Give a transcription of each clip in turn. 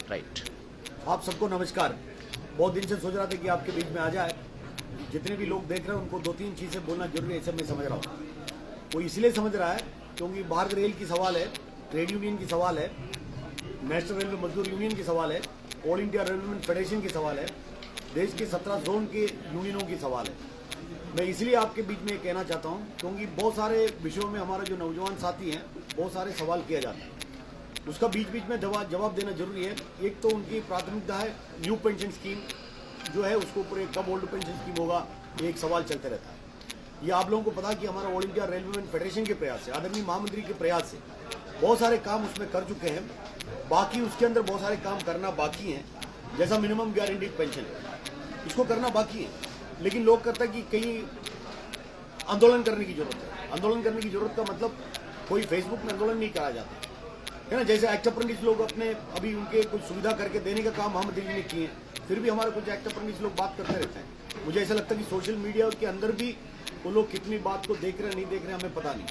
Right. आप सबको नमस्कार। बहुत दिन से सोच रहा था कि आपके बीच में आ जाए। जितने भी लोग देख रहे हैं उनको 2-3 चीज़ें बोलना जरूरी है, सब मैं समझ रहा हूँ। वो इसलिए समझ रहा है क्योंकि भारत रेल की सवाल है, ट्रेड यूनियन की सवाल है, नेशनल रेलवे मजदूर यूनियन की सवाल है, ऑल इंडिया रेलवे फेडरेशन की सवाल है, देश के 17 जोन के यूनियनों की सवाल है। मैं इसलिए आपके बीच में कहना चाहता हूँ क्योंकि बहुत सारे विषयों में हमारे जो नौजवान साथी हैं बहुत सारे सवाल किया जाता है, उसका बीच बीच में जवाब देना जरूरी है। एक तो उनकी प्राथमिकता है न्यू पेंशन स्कीम जो है, उसको ऊपर कब ओल्ड पेंशन स्कीम होगा, ये एक सवाल चलते रहता है। ये आप लोगों को पता कि हमारा ऑल इंडिया रेलवे फेडरेशन के प्रयास से, आदरणीय महामंत्री के प्रयास से बहुत सारे काम उसमें कर चुके हैं। बाकी उसके अंदर बहुत सारे काम करना बाकी हैं, जैसा मिनिमम गारंटीड पेंशन है, इसको करना बाकी है। लेकिन लोग कहते हैं कि कहीं आंदोलन करने की जरूरत है। आंदोलन करने की जरूरत का मतलब कोई फेसबुक में आंदोलन नहीं करा जाता है ना। जैसे एक्ट अप्रेंटिस लोग अपने अभी उनके कुछ सुविधा करके देने का काम हम दिल्ली ने किए हैं, फिर भी हमारे कुछ एक्ट अप्रेंटिस लोग बात करते रहते हैं। मुझे ऐसा लगता है कि सोशल मीडिया के अंदर भी वो लोग कितनी बात को देख रहे हैं नहीं देख रहे हैं हमें पता नहीं।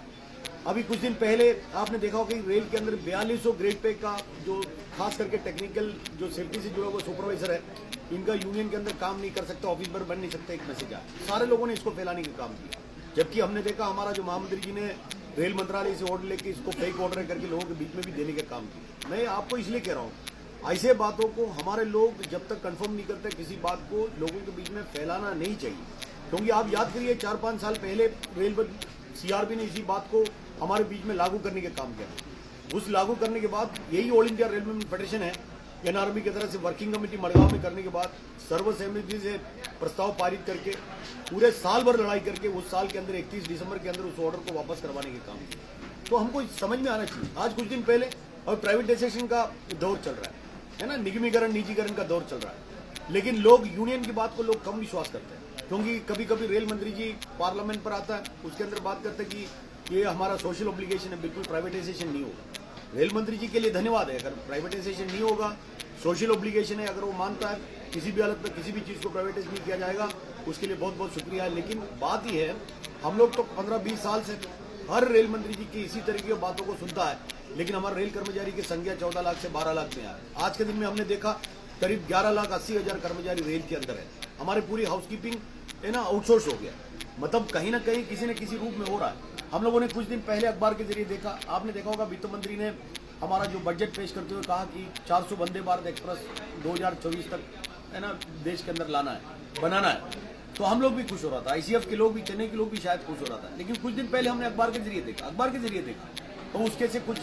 अभी कुछ दिन पहले आपने देखा होगा कि रेल के अंदर 4200 ग्रेड पे का जो खास करके टेक्निकल जो सेफ्टी से जुड़ा हुआ सुपरवाइजर है, इनका यूनियन के अंदर काम नहीं कर सकता, ऑफिस पर बन नहीं सकता, एक मैसेज आया। सारे लोगों ने इसको फैलाने का काम किया, जबकि हमने देखा हमारा जो महामंत्री जी ने रेल मंत्रालय से ऑर्डर लेके इसको फेक ऑर्डर करके लोगों के बीच में भी देने का काम किया। मैं आपको इसलिए कह रहा हूँ, ऐसे बातों को हमारे लोग जब तक कंफर्म नहीं करते किसी बात को लोगों के बीच में फैलाना नहीं चाहिए। क्योंकि आप याद करिए 4-5 साल पहले रेलवे सीआरपी ने इसी बात को हमारे बीच में लागू करने का काम किया। उस लागू करने के बाद यही ऑल इंडिया रेलवे फेडरेशन है, एनआरबी की तरफ से वर्किंग कमेटी मड़गांव में करने के बाद सर्वसहमति से प्रस्ताव पारित करके पूरे साल भर लड़ाई करके उस साल के अंदर 31 दिसंबर के अंदर उस ऑर्डर को वापस करवाने के काम किया। तो हमको समझ में आना चाहिए। आज कुछ दिन पहले और प्राइवेटाइजेशन का दौर चल रहा है ना, निगमीकरण निजीकरण का दौर चल रहा है, लेकिन लोग यूनियन की बात को लोग कम विश्वास करते हैं। क्योंकि कभी कभी रेल मंत्री जी पार्लियामेंट पर आता है, उसके अंदर बात करते हैं कि ये हमारा सोशल ऑब्लिगेशन है, बिल्कुल प्राइवेटाइजेशन नहीं होगा। रेल मंत्री जी के लिए धन्यवाद है, अगर प्राइवेटाइजेशन नहीं होगा, सोशल ऑब्लिगेशन है, अगर वो मानता है किसी भी हालत में किसी भी चीज़ को प्राइवेटाइज नहीं किया जाएगा, उसके लिए बहुत बहुत शुक्रिया है। लेकिन बात यह है, हम लोग तो 15-20 साल से हर रेल मंत्री जी की इसी तरीके की बातों को सुनता है, लेकिन हमारे रेल कर्मचारी की संख्या 14 लाख से 12 लाख में आ रही है। आज के दिन में हमने देखा करीब 11,80,000 कर्मचारी रेल के अंदर है। हमारे पूरी हाउसकीपिंग है ना आउटसोर्स हो गया, मतलब कहीं ना कहीं किसी न किसी रूप में हो रहा है। हम लोगों ने कुछ दिन पहले अखबार के जरिए देखा, आपने देखा होगा वित्त मंत्री ने हमारा जो बजट पेश करते हुए कहा कि 400 वंदे भारत एक्सप्रेस 2024 तक है ना देश के अंदर लाना है, बनाना है। तो हम लोग भी खुश हो रहा था, आईसीएफ के लोग भी, चेन्नई के लोग भी शायद खुश हो रहा था। लेकिन कुछ दिन पहले हमने अखबार के जरिए देखा तो उसके से कुछ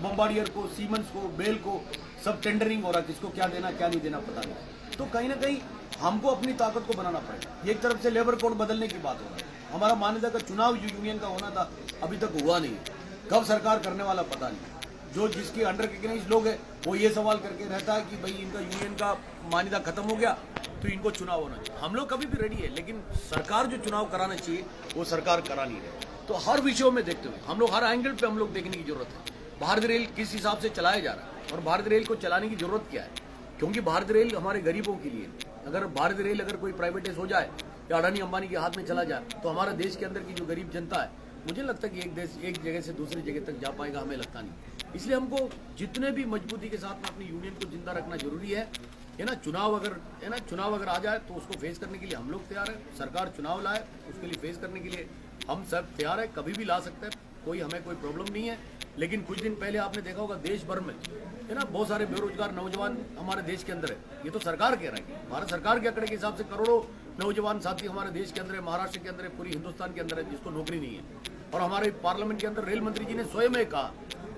बम्बार्डियर को, सीमेंस को, बेल को सब टेंडरिंग हो रहा, किसको क्या देना क्या नहीं देना पता नहीं। तो कहीं ना कहीं हमको अपनी ताकत को बनाना पड़ेगा। एक तरफ से लेबर कोड बदलने की बात हो रही है, हमारा मान्यता का चुनाव जो यूनियन का होना था अभी तक हुआ नहीं, कब सरकार करने वाला पता नहीं। जो जिसके अंडर रिकग्नाइज लोग है वो ये सवाल करके रहता है कि भाई इनका यूनियन का मान्यता खत्म हो गया तो इनको चुनाव होना चाहिए। हम लोग कभी भी रेडी है, लेकिन सरकार जो चुनाव कराना चाहिए वो सरकार करा नहीं रही। तो हर विषयों में देखते हुए हम लोग हर एंगल पे हम लोग देखने की जरूरत है, भारत रेल किस हिसाब से चलाया जा रहा है और भारत रेल को चलाने की जरूरत क्या है। क्योंकि भारत रेल हमारे गरीबों के लिए, अगर भारत रेल अगर कोई प्राइवेटाइज हो जाए या अडानी अंबानी के हाथ में चला जाए तो हमारे देश के अंदर की जो गरीब जनता है, मुझे लगता है कि एक जगह से दूसरी जगह तक जा पाएगा, हमें लगता नहीं। इसलिए हमको जितने भी मजबूती के साथ में अपनी यूनियन को जिंदा रखना जरूरी है ना। चुनाव अगर आ जाए तो उसको फेस करने के लिए हम लोग तैयार है। सरकार चुनाव लाए उसके लिए फेस करने के लिए हम सब तैयार है, कभी भी ला सकते हैं, हमें कोई प्रॉब्लम नहीं है। लेकिन कुछ दिन पहले आपने देखा होगा देश भर में है ना बहुत सारे बेरोजगार नौजवान हमारे देश के अंदर है। ये तो सरकार कह रहा है, भारत सरकार के आंकड़े के हिसाब से करोड़ों नौजवान साथी हमारे देश के अंदर है, महाराष्ट्र के अंदर है, पूरी हिंदुस्तान के अंदर है, जिसको नौकरी नहीं है। और हमारे पार्लियामेंट के अंदर रेल मंत्री जी ने स्वयं में कहा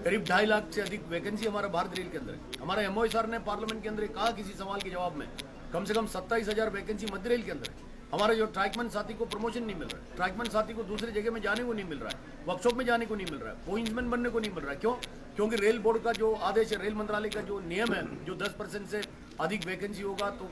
करीब 2.5 लाख से अधिक वैकेंसी हमारा भारत रेल के अंदर है। हमारे एमओ सर ने पार्लियामेंट के अंदर कहा किसी सवाल के जवाब में कम से कम 27,000 वैकेंसी मध्य रेल के अंदर है। हमारे जो ट्रैकमैन साथी को प्रमोशन नहीं मिल रहा है, ट्रैकमैन साथी को दूसरी जगह में जाने को नहीं मिल रहा है, वर्कशॉप में जाने को नहीं मिल रहा है, पोइंट्समैन बनने को नहीं मिल रहा है। क्यों? क्योंकि रेल बोर्ड का जो आदेश है, रेल मंत्रालय का जो नियम है, जो 10% से अधिक वैकेंसी होगा तो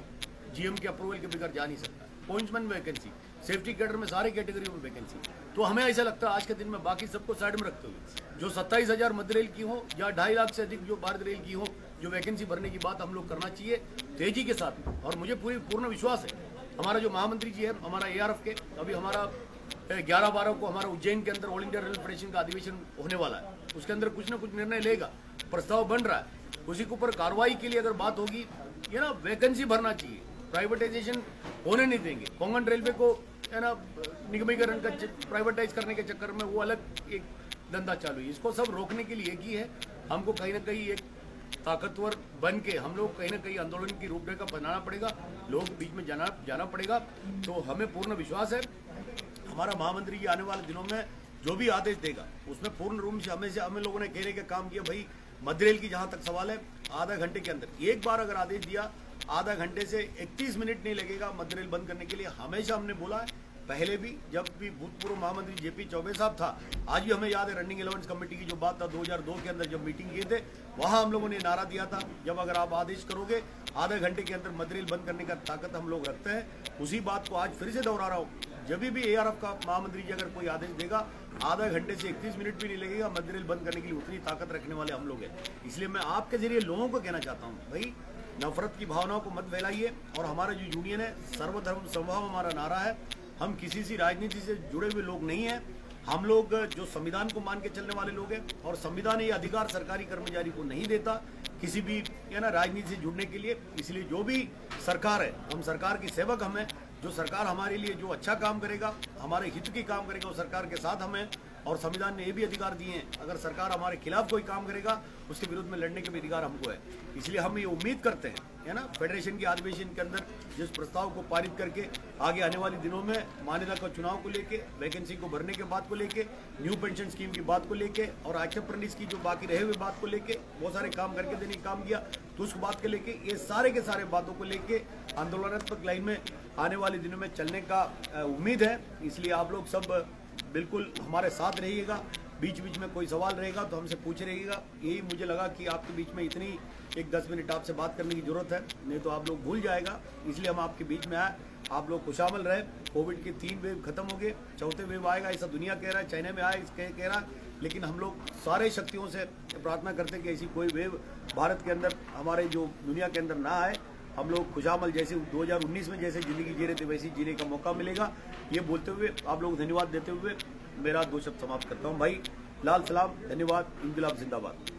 जीएम के अप्रूवल के बगैर जा नहीं सकता। पोइंट्समैन वैकेंसी, सेफ्टी कैडर में सारे कैटेगरी में वैकेंसी। तो हमें ऐसा लगता है आज के दिन में बाकी सबको साइड में रखते हुए जो 27,000 मध्य रेल की हो या 2.5 लाख से अधिक जो भारत रेल की हो, जो वैकेंसी भरने की बात हम लोग करना चाहिए तेजी के साथ। और मुझे पूर्ण विश्वास है हमारा जो महामंत्री जी है, हमारा एआरएफ के, अभी हमारा 11-12 को हमारा उज्जैन के अंदर ऑल इंडिया रेल फेडरेशन का अधिवेशन होने वाला है, उसके अंदर कुछ ना कुछ निर्णय लेगा, प्रस्ताव बन रहा है, उसी के ऊपर कार्रवाई के लिए अगर बात होगी, ये ना वैकेंसी भरना चाहिए, प्राइवेटाइजेशन होने नहीं देंगे। कोंकण रेलवे को है ना निगमीकरण का प्राइवेटाइज करने के चक्कर में वो अलग एक धंधा चालू है, इसको सब रोकने के लिए एक ही है, हमको कहीं ना कहीं एक ताकतवर बन के हम लोग कहीं ना कहीं आंदोलन की रूपरेखा बनाना पड़ेगा, लोग बीच में जाना पड़ेगा। तो हमें पूर्ण विश्वास है हमारा महामंत्री जी आने वाले दिनों में जो भी आदेश देगा उसमें पूर्ण रूप से हमें लोगों ने कहने का काम किया। भाई मध्य रेल की जहां तक सवाल है, आधा घंटे के अंदर एक बार अगर आदेश दिया, आधा घंटे से 31 मिनट नहीं लगेगा मध्य रेल बंद करने के लिए। हमेशा हमने बोला है, पहले भी जब भी भूतपूर्व महामंत्री जेपी चौबे साहब था, आज भी हमें याद है रनिंग एलेवेंस कमेटी की जो बात था 2002 के अंदर जब मीटिंग किए थे, वहां हम लोगों ने नारा दिया था, जब अगर आप आदेश करोगे आधे घंटे के अंदर मध्य रेल बंद करने का ताकत हम लोग रखते हैं। उसी बात को आज फिर से दोहरा रहा हूँ, जब भी एआरएफ का महामंत्री जी अगर कोई आदेश देगा, आधा घंटे से 31 मिनट भी नहीं लगेगा, मध्य रेल बंद करने के लिए उतनी ताकत रखने वाले हम लोग हैं। इसलिए मैं आपके जरिए लोगों को कहना चाहता हूँ, भाई नफरत की भावनाओं को मत फैलाइए। और हमारा जो यूनियन है, सर्वधर्म समभाव हमारा नारा है, हम किसी सी राजनीति से जुड़े हुए लोग नहीं हैं, हम लोग जो संविधान को मान के चलने वाले लोग हैं, और संविधान ये अधिकार सरकारी कर्मचारी को नहीं देता किसी भी है ना राजनीति से जुड़ने के लिए। इसलिए जो भी सरकार है, हम सरकार की सेवक हमें, जो सरकार हमारे लिए जो अच्छा काम करेगा, हमारे हित की काम करेगा, वो सरकार के साथ हमें, और संविधान ने ये भी अधिकार दिए हैं, अगर सरकार हमारे खिलाफ कोई काम करेगा उसके विरुद्ध में लड़ने के भी अधिकार हमको है। इसलिए हम ये उम्मीद करते हैं, है ना, फेडरेशन के अधिवेशन के अंदर जिस प्रस्ताव को पारित करके आगे आने वाले दिनों में मान्यता का चुनाव को लेके, वैकेंसी को भरने के बात को लेके, न्यू पेंशन स्कीम की बात को लेके, और आक्षेप की जो बाकी रहे हुए बात को लेके, बहुत सारे काम करके देने का काम किया, तो उस बात के लेके, ये सारे के सारे बातों को लेके आंदोलनात्मक लाइन में आने वाले दिनों में चलने का उम्मीद है। इसलिए आप लोग सब बिल्कुल हमारे साथ रहिएगा, बीच बीच में कोई सवाल रहेगा तो हमसे पूछ रहिएगा। यही मुझे लगा कि आपके बीच में इतनी एक 10 मिनट आपसे बात करने की जरूरत है, नहीं तो आप लोग भूल जाएगा, इसलिए हम आपके बीच में आए। आप लोग खुशामल रहे। कोविड के 3 वेव खत्म हो गए, चौथे वेव आएगा ऐसा दुनिया कह रहा है, चाइना में आए कह रहा है, लेकिन हम लोग सारे शक्तियों से प्रार्थना करते हैं कि ऐसी कोई वेव भारत के अंदर, हमारे जो दुनिया के अंदर ना आए। हम लोग खुशामल जैसे 2019 में जैसे जिंदगी जी रहे थे वैसी जीने का मौका मिलेगा, ये बोलते हुए आप लोग धन्यवाद देते हुए मेरा 2 शब्द समाप्त करता हूँ। भाई लाल सलाम, धन्यवाद, इंकलाब जिंदाबाद।